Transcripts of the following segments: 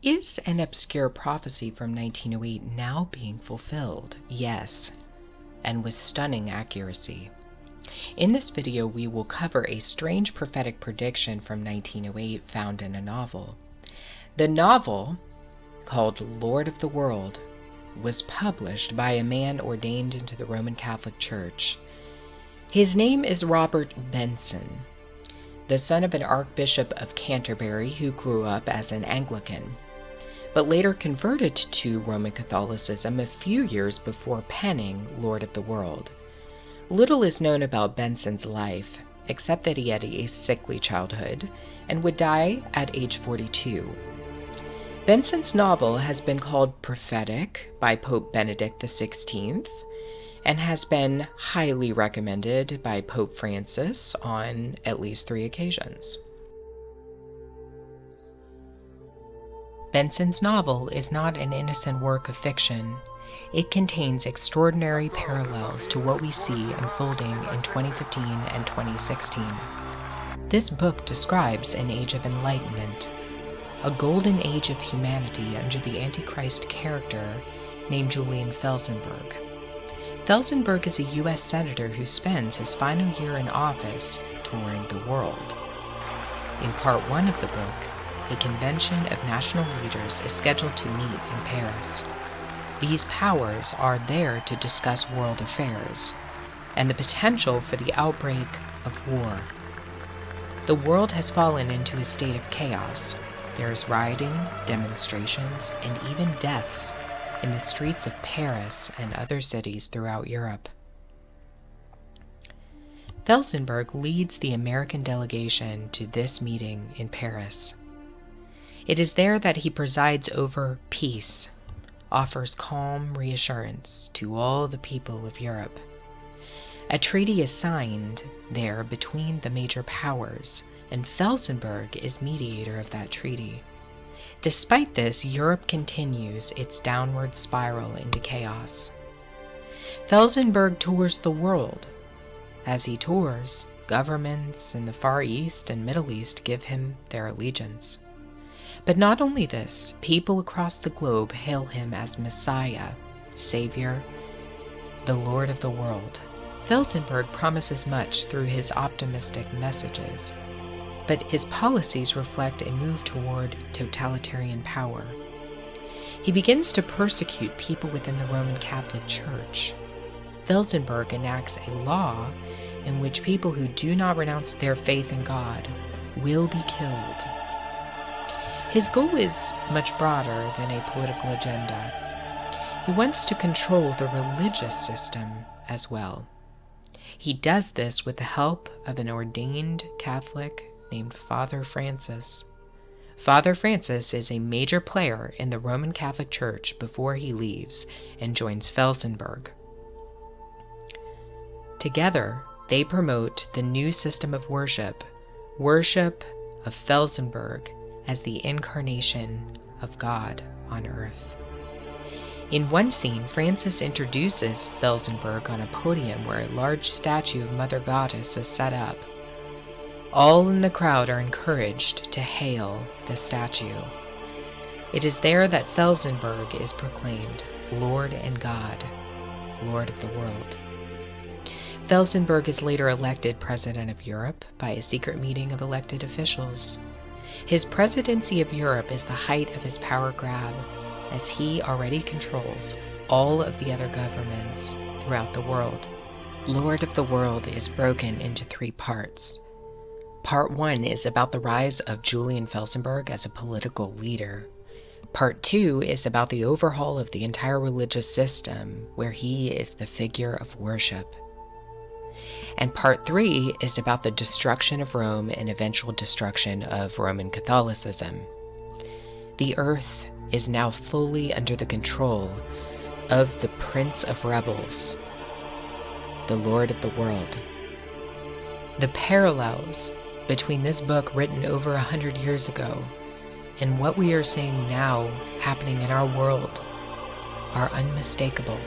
Is an obscure prophecy from 1908 now being fulfilled? Yes, and with stunning accuracy. In this video, we will cover a strange prophetic prediction from 1908 found in a novel. The novel, called Lord of the World, was published by a man ordained into the Roman Catholic Church. His name is Robert Benson, the son of an Archbishop of Canterbury who grew up as an Anglican, but later converted to Roman Catholicism a few years before penning Lord of the World. Little is known about Benson's life, except that he had a sickly childhood and would die at age 42. Benson's novel has been called prophetic by Pope Benedict XVI and has been highly recommended by Pope Francis on at least 3 occasions. Benson's novel is not an innocent work of fiction. It contains extraordinary parallels to what we see unfolding in 2015 and 2016. This book describes an age of enlightenment, a golden age of humanity under the Antichrist character named Julian Felsenburgh. Felsenburgh is a U.S. senator who spends his final year in office touring the world. In part 1 of the book, a convention of national leaders is scheduled to meet in Paris. These powers are there to discuss world affairs and the potential for the outbreak of war. The world has fallen into a state of chaos. There is rioting, demonstrations, and even deaths in the streets of Paris and other cities throughout Europe. Felsenburgh leads the American delegation to this meeting in Paris. It is there that he presides over peace, offers calm reassurance to all the people of Europe. A treaty is signed there between the major powers, and Felsenburgh is mediator of that treaty. Despite this, Europe continues its downward spiral into chaos. Felsenburgh tours the world. As he tours, governments in the Far East and Middle East give him their allegiance. But not only this, people across the globe hail him as Messiah, Savior, the Lord of the world. Felsenburgh promises much through his optimistic messages, but his policies reflect a move toward totalitarian power. He begins to persecute people within the Roman Catholic Church. Felsenburgh enacts a law in which people who do not renounce their faith in God will be killed. His goal is much broader than a political agenda. He wants to control the religious system as well. He does this with the help of an ordained Catholic named Father Francis. Father Francis is a major player in the Roman Catholic Church before he leaves and joins Felsenburgh. Together, they promote the new system of worship of Felsenburgh as the incarnation of God on earth. In one scene, Francis introduces Felsenburgh on a podium where a large statue of Mother Goddess is set up. All in the crowd are encouraged to hail the statue. It is there that Felsenburgh is proclaimed Lord and God, Lord of the world. Felsenburgh is later elected President of Europe by a secret meeting of elected officials. His presidency of Europe is the height of his power grab, as he already controls all of the other governments throughout the world. Lord of the World is broken into 3 parts. Part 1 is about the rise of Julian Felsenburgh as a political leader. Part 2 is about the overhaul of the entire religious system, where he is the figure of worship. And Part 3 is about the destruction of Rome and eventual destruction of Roman Catholicism. The earth is now fully under the control of the Prince of Rebels, the Lord of the World. The parallels between this book written over 100 years ago and what we are seeing now happening in our world are unmistakable.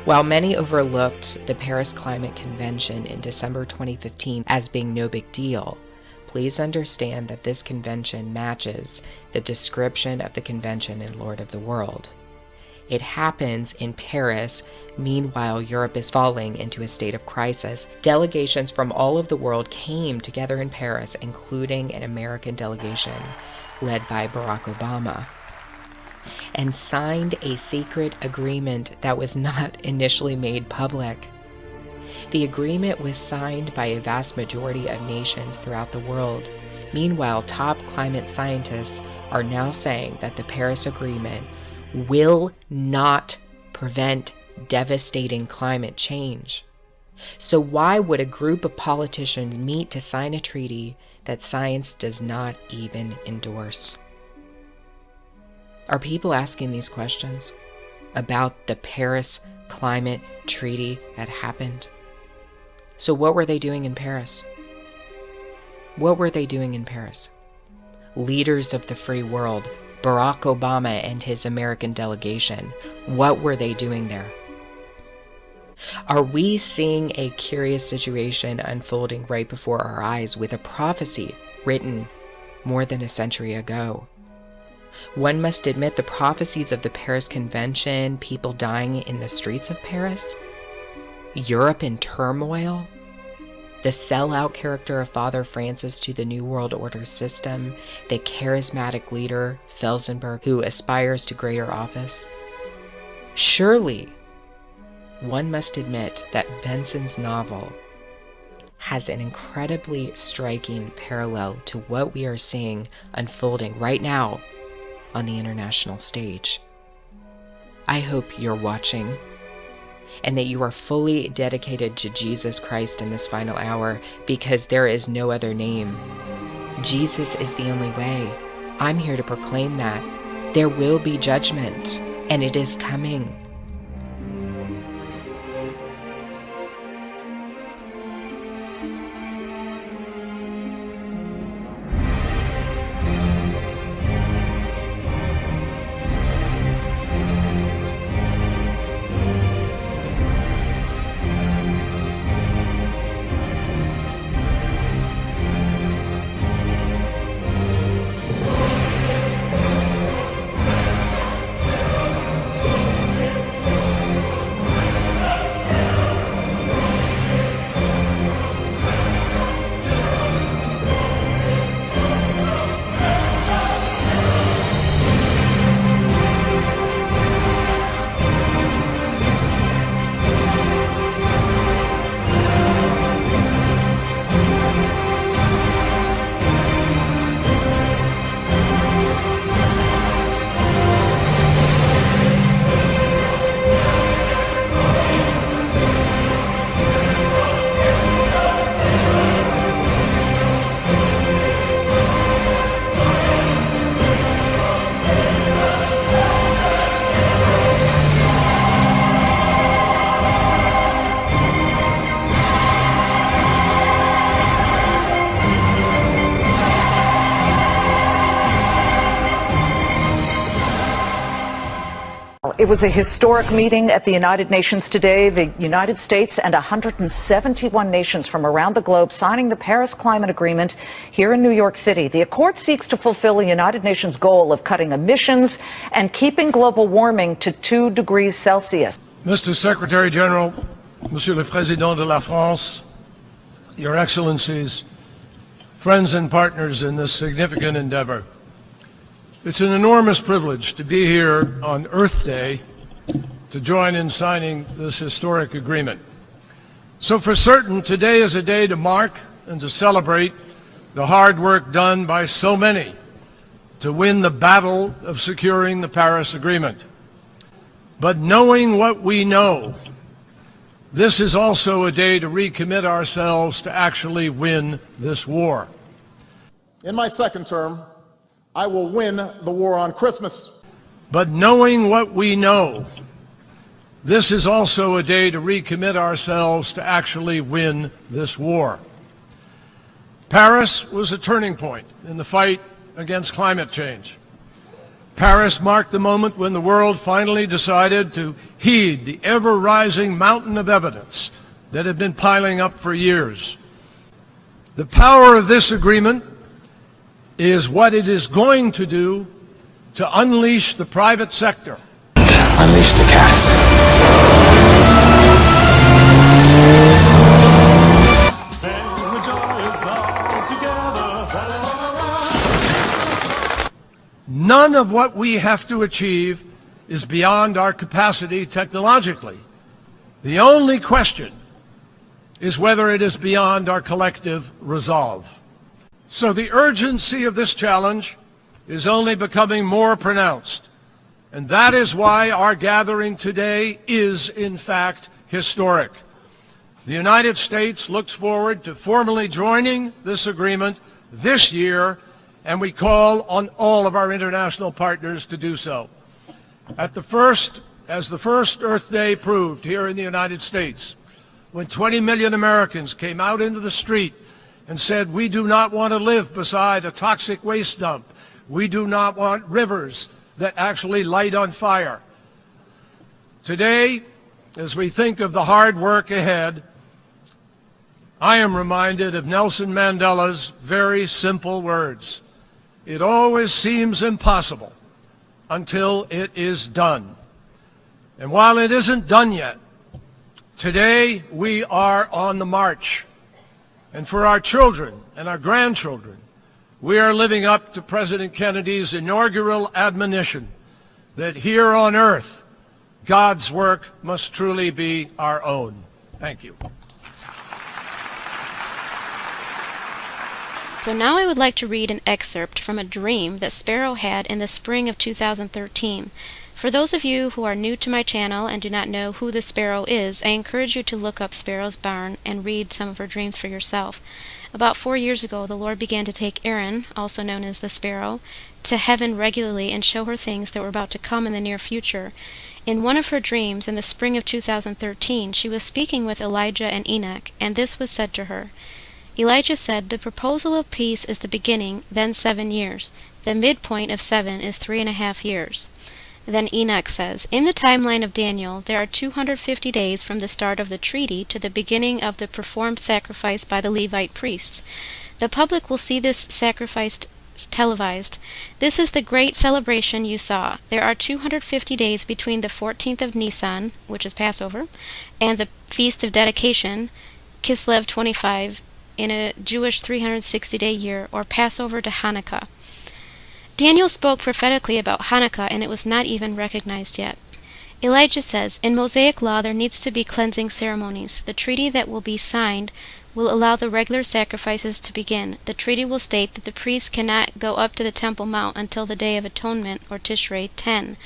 While many overlooked the Paris Climate Convention in December 2015 as being no big deal, please understand that this convention matches the description of the convention in Lord of the World. It happens in Paris. Meanwhile, Europe is falling into a state of crisis. Delegations from all of the world came together in Paris, including an American delegation led by Barack Obama, and signed a secret agreement that was not initially made public. The agreement was signed by a vast majority of nations throughout the world. Meanwhile, top climate scientists are now saying that the Paris Agreement will not prevent devastating climate change. So why would a group of politicians meet to sign a treaty that science does not even endorse? Are people asking these questions about the Paris Climate Treaty that happened? So what were they doing in Paris? What were they doing in Paris? Leaders of the free world, Barack Obama and his American delegation, what were they doing there? Are we seeing a curious situation unfolding right before our eyes with a prophecy written more than a century ago? One must admit the prophecies of the Paris Convention, people dying in the streets of Paris, Europe in turmoil, the sellout character of Father Francis to the New World Order system, the charismatic leader, Felsenburgh, who aspires to greater office. Surely, one must admit that Benson's novel has an incredibly striking parallel to what we are seeing unfolding right now on the international stage. I hope you're watching and that you are fully dedicated to Jesus Christ in this final hour, because there is no other name. Jesus is the only way. I'm here to proclaim that. There will be judgment, and it is coming. It was a historic meeting at the United Nations today. The United States and 171 nations from around the globe signing the Paris Climate Agreement here in New York City. The accord seeks to fulfill the United Nations goal of cutting emissions and keeping global warming to 2 degrees Celsius. Mr. Secretary General, Monsieur le Président de la France, Your Excellencies, friends and partners in this significant endeavor. It's an enormous privilege to be here on Earth Day to join in signing this historic agreement. So for certain, today is a day to mark and to celebrate the hard work done by so many to win the battle of securing the Paris Agreement. But knowing what we know, this is also a day to recommit ourselves to actually win this war. In my second term, I will win the war on Christmas. But knowing what we know, this is also a day to recommit ourselves to actually win this war. Paris was a turning point in the fight against climate change. Paris marked the moment when the world finally decided to heed the ever-rising mountain of evidence that had been piling up for years. The power of this agreement is what it is going to do to unleash the private sector. Unleash the cats. None of what we have to achieve is beyond our capacity technologically. The only question is whether it is beyond our collective resolve. So the urgency of this challenge is only becoming more pronounced. And that is why our gathering today is, in fact, historic. The United States looks forward to formally joining this agreement this year, and we call on all of our international partners to do so. As the first Earth Day proved here in the United States, when 20 million Americans came out into the street and said, we do not want to live beside a toxic waste dump. We do not want rivers that actually light on fire. Today, as we think of the hard work ahead, I am reminded of Nelson Mandela's very simple words. It always seems impossible until it is done. And while it isn't done yet, today we are on the march. And for our children and our grandchildren, we are living up to President Kennedy's inaugural admonition that here on earth, God's work must truly be our own. Thank you. So now I would like to read an excerpt from a dream that Sparrow had in the spring of 2013. For those of you who are new to my channel and do not know who the Sparrow is, I encourage you to look up Sparrow's Barn and read some of her dreams for yourself. About 4 years ago, the Lord began to take Erin, also known as the Sparrow, to heaven regularly and show her things that were about to come in the near future. In one of her dreams, in the spring of 2013, she was speaking with Elijah and Enoch, and this was said to her. Elijah said, the proposal of peace is the beginning, then 7 years. The midpoint of 7 is 3.5 years. Then Enoch says, in the timeline of Daniel, there are 250 days from the start of the treaty to the beginning of the performed sacrifice by the Levite priests. The public will see this sacrifice televised. This is the great celebration you saw. There are 250 days between the 14th of Nisan, which is Passover, and the Feast of Dedication, Kislev 25, in a Jewish 360-day year, or Passover to Hanukkah. Daniel spoke prophetically about Hanukkah, and it was not even recognized yet. Elijah says, in Mosaic law there needs to be cleansing ceremonies. The treaty that will be signed will allow the regular sacrifices to begin. The treaty will state that the priests cannot go up to the Temple Mount until the Day of Atonement, or Tishrei 10.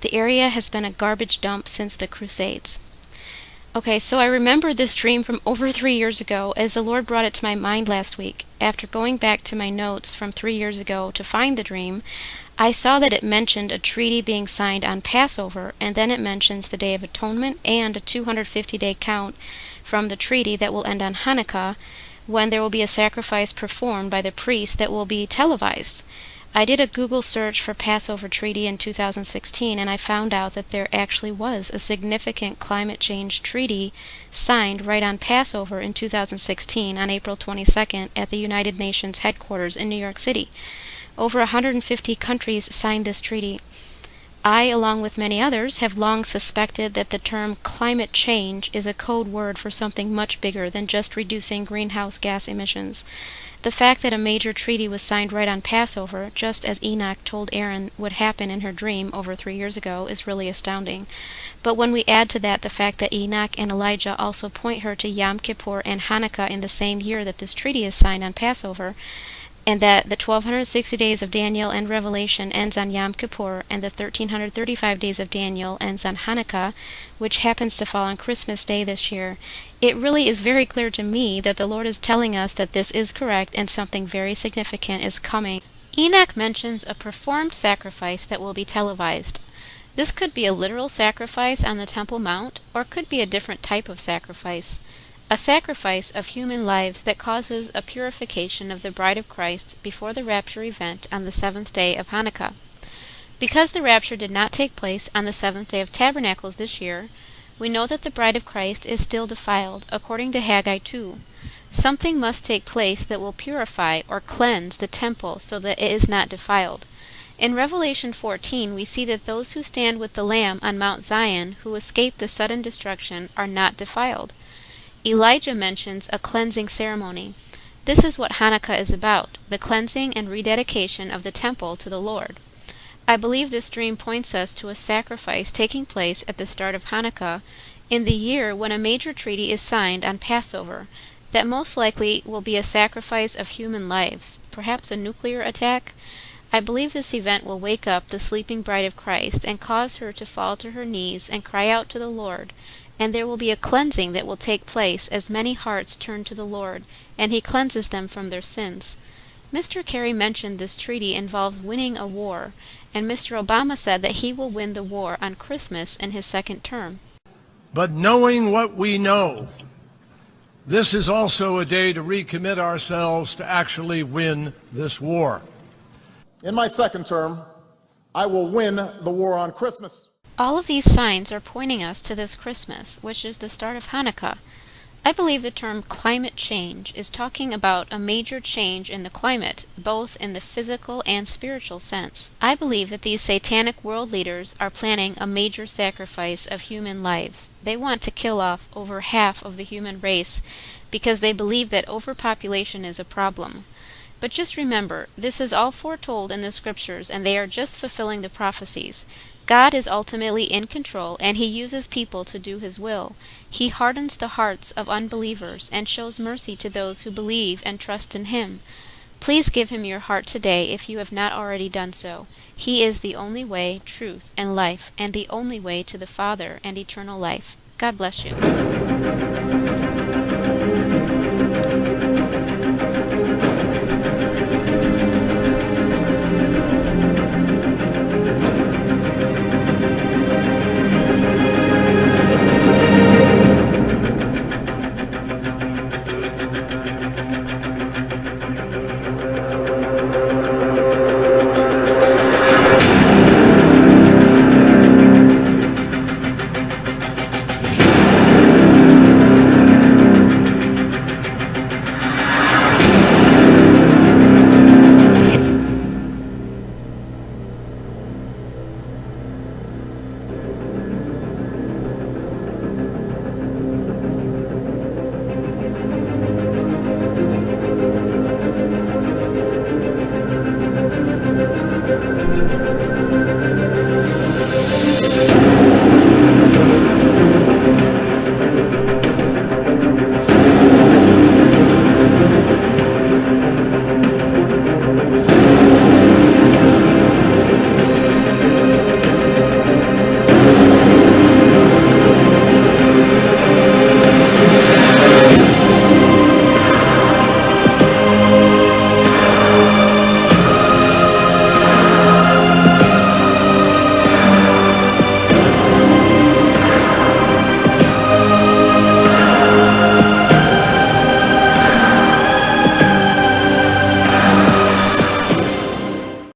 The area has been a garbage dump since the Crusades. Okay, so I remember this dream from over 3 years ago as the Lord brought it to my mind last week. After going back to my notes from 3 years ago to find the dream, I saw that it mentioned a treaty being signed on Passover, and then it mentions the Day of Atonement and a 250-day count from the treaty that will end on Hanukkah, when there will be a sacrifice performed by the priest that will be televised. I did a Google search for Passover Treaty in 2016, and I found out that there actually was a significant climate change treaty signed right on Passover in 2016 on April 22nd at the United Nations headquarters in New York City. Over 150 countries signed this treaty. I, along with many others, have long suspected that the term climate change is a code word for something much bigger than just reducing greenhouse gas emissions. The fact that a major treaty was signed right on Passover, just as Enoch told Erin would happen in her dream over 3 years ago, is really astounding. But when we add to that the fact that Enoch and Elijah also point her to Yom Kippur and Hanukkah in the same year that this treaty is signed on Passover, and that the 1260 days of Daniel and Revelation ends on Yom Kippur, and the 1335 days of Daniel ends on Hanukkah, which happens to fall on Christmas Day this year, it really is very clear to me that the Lord is telling us that this is correct and something very significant is coming. Enoch mentions a performed sacrifice that will be televised. This could be a literal sacrifice on the Temple Mount, or could be a different type of sacrifice. A sacrifice of human lives that causes a purification of the bride of Christ before the rapture event on the 7th day of Hanukkah. Because the rapture did not take place on the 7th day of Tabernacles this year, we know that the bride of Christ is still defiled, according to Haggai 2. Something must take place that will purify or cleanse the temple so that it is not defiled. In Revelation 14 we see that those who stand with the Lamb on Mount Zion who escape the sudden destruction are not defiled. Elijah mentions a cleansing ceremony. This is what Hanukkah is about, the cleansing and rededication of the temple to the Lord. I believe this dream points us to a sacrifice taking place at the start of Hanukkah, in the year when a major treaty is signed on Passover, that most likely will be a sacrifice of human lives, perhaps a nuclear attack. I believe this event will wake up the sleeping bride of Christ and cause her to fall to her knees and cry out to the Lord, and there will be a cleansing that will take place as many hearts turn to the Lord, and He cleanses them from their sins. Mr. Kerry mentioned this treaty involves winning a war, and Mr. Obama said that he will win the war on Christmas in his second term. But knowing what we know, this is also a day to recommit ourselves to actually win this war. In my second term, I will win the war on Christmas. All of these signs are pointing us to this Christmas, which is the start of Hanukkah. I believe the term climate change is talking about a major change in the climate, both in the physical and spiritual sense. I believe that these satanic world leaders are planning a major sacrifice of human lives. They want to kill off over half of the human race because they believe that overpopulation is a problem. But just remember, this is all foretold in the scriptures, and they are just fulfilling the prophecies. God is ultimately in control, and He uses people to do His will. He hardens the hearts of unbelievers and shows mercy to those who believe and trust in Him. Please give Him your heart today if you have not already done so. He is the only way, truth, and life, and the only way to the Father and eternal life. God bless you.